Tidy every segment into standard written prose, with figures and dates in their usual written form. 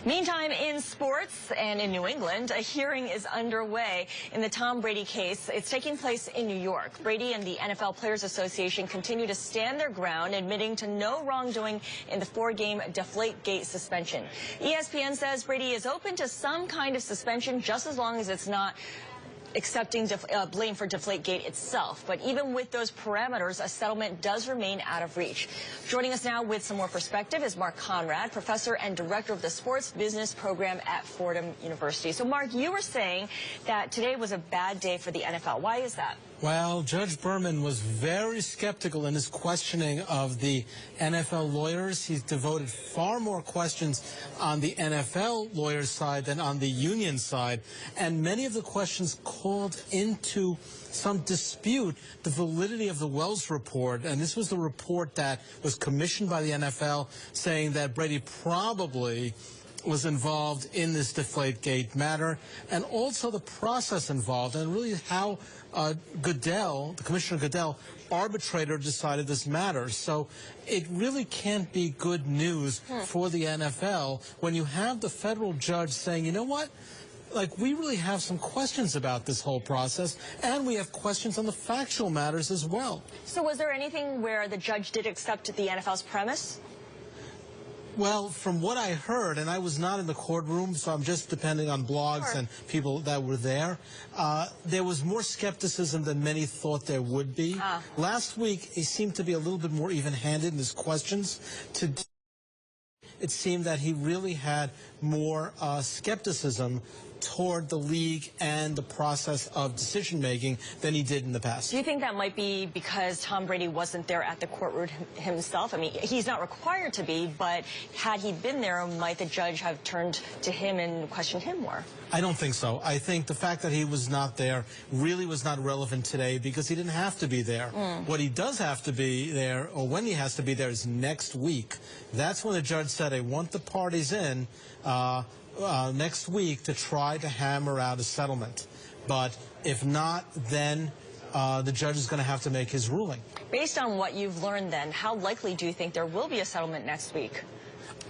Meantime, in sports and in New England, a hearing is underway in the Tom Brady case. It's taking place in New York. Brady and the NFL Players Association continue to stand their ground, admitting to no wrongdoing in the 4-game Deflategate suspension. ESPN says Brady is open to some kind of suspension just as long as it's not accepting blame for Deflategate itself. But even with those parameters, a settlement does remain out of reach. Joining us now with some more perspective is Mark Conrad, professor and director of the sports business program at Fordham University. So, Mark, you were saying that today was a bad day for the NFL. Why is that? Well, Judge Berman was very skeptical in his questioning of the NFL lawyers. He's devoted far more questions on the NFL lawyers' side than on the union side. And many of the questions called into some dispute the validity of the Wells report. And this was the report that was commissioned by the NFL saying that Brady probably was involved in this Deflategate matter, and also the process involved, and really how Goodell, the Commissioner Goodell, arbitrator, decided this matter. So it really can't be good news for the NFL when you have the federal judge saying, you know what? Like, we really have some questions about this whole process, and we have questions on the factual matters as well. So was there anything where the judge did accept the NFL's premise? Well, from what I heard, and I was not in the courtroom, so I'm just depending on blogs and people that were there was more skepticism than many thought there would be. Last week, he seemed to be a little bit more even-handed in his questions. Today, it seemed that he really had more skepticism toward the league and the process of decision-making than he did in the past. Do you think that might be because Tom Brady wasn't there at the courtroom himself? I mean, he's not required to be, but had he been there, might the judge have turned to him and questioned him more? I don't think so. I think the fact that he was not there really was not relevant today because he didn't have to be there. What he does have to be there, or when he has to be there, is next week. That's when the judge said, I want the parties in next week to try to hammer out a settlement. But if not, then the judge is going to have to make his ruling. Based on what you've learned then, how likely do you think there will be a settlement next week?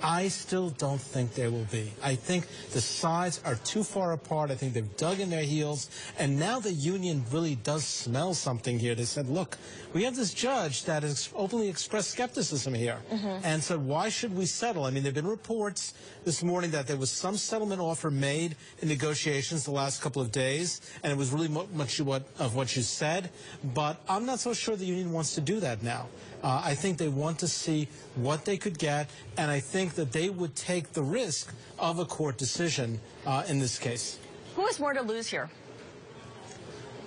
I still don't think there will be. I think the sides are too far apart. I think they've dug in their heels. And now the union really does smell something here. They said, look, we have this judge that has openly expressed skepticism here and said, why should we settle? I mean, there have been reports this morning that there was some settlement offer made in negotiations the last couple of days, and it was really much of what you said. But I'm not so sure the union wants to do that now. I think they want to see what they could get, and I think that they would take the risk of a court decision in this case. Who has more to lose here?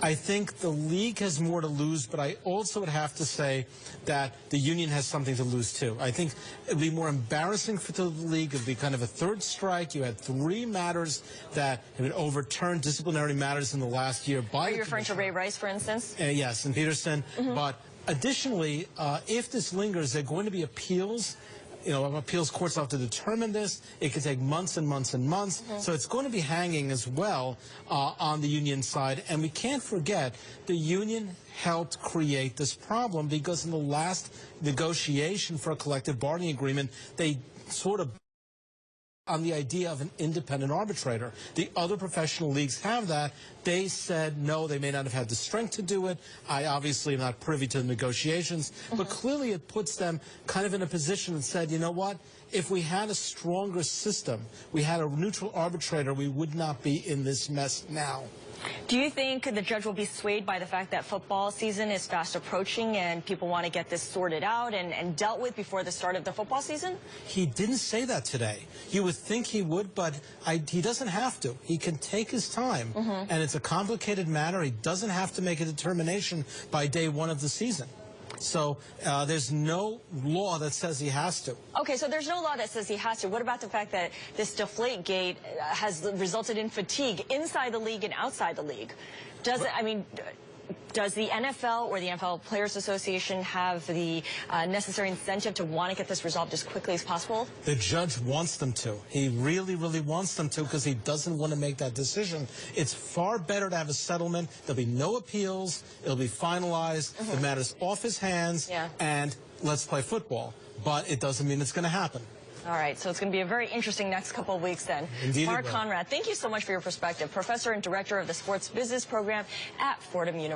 I think the league has more to lose, but I also would have to say that the union has something to lose, too. I think it would be more embarrassing for the league. It would be kind of a third strike. You had 3 matters that had been overturned, disciplinary matters in the last year by Are you referring to Ray Rice, for instance? Yes, and Peterson. But additionally, if this lingers, there are going to be appeals. You know, appeals courts have to determine this. It could take months and months and months. So it's going to be hanging as well on the union side. And we can't forget the union helped create this problem because in the last negotiation for a collective bargaining agreement, they sort of on the idea of an independent arbitrator. The other professional leagues have that. They said no, they may not have had the strength to do it. I obviously am not privy to the negotiations, but clearly it puts them kind of in a position and said, you know what, if we had a stronger system, we had a neutral arbitrator, we would not be in this mess now. Do you think the judge will be swayed by the fact that football season is fast approaching and people want to get this sorted out and dealt with before the start of the football season? He didn't say that today. You would think he would, but he doesn't have to. He can take his time, and it's a complicated matter. He doesn't have to make a determination by day 1 of the season. So there's no law that says he has to. Okay, so there's no law that says he has to. What about the fact that this Deflategate has resulted in fatigue inside the league and outside the league? Does it, I mean, does the NFL or the NFL Players Association have the necessary incentive to want to get this resolved as quickly as possible? The judge wants them to. He really, really wants them to because he doesn't want to make that decision. It's far better to have a settlement. There'll be no appeals. It'll be finalized. The matter's off his hands. And let's play football. But it doesn't mean it's going to happen. All right, so it's going to be a very interesting next couple of weeks then. Indeed. Mark Conrad, thank you so much for your perspective. Professor and Director of the Sports Business Program at Fordham University.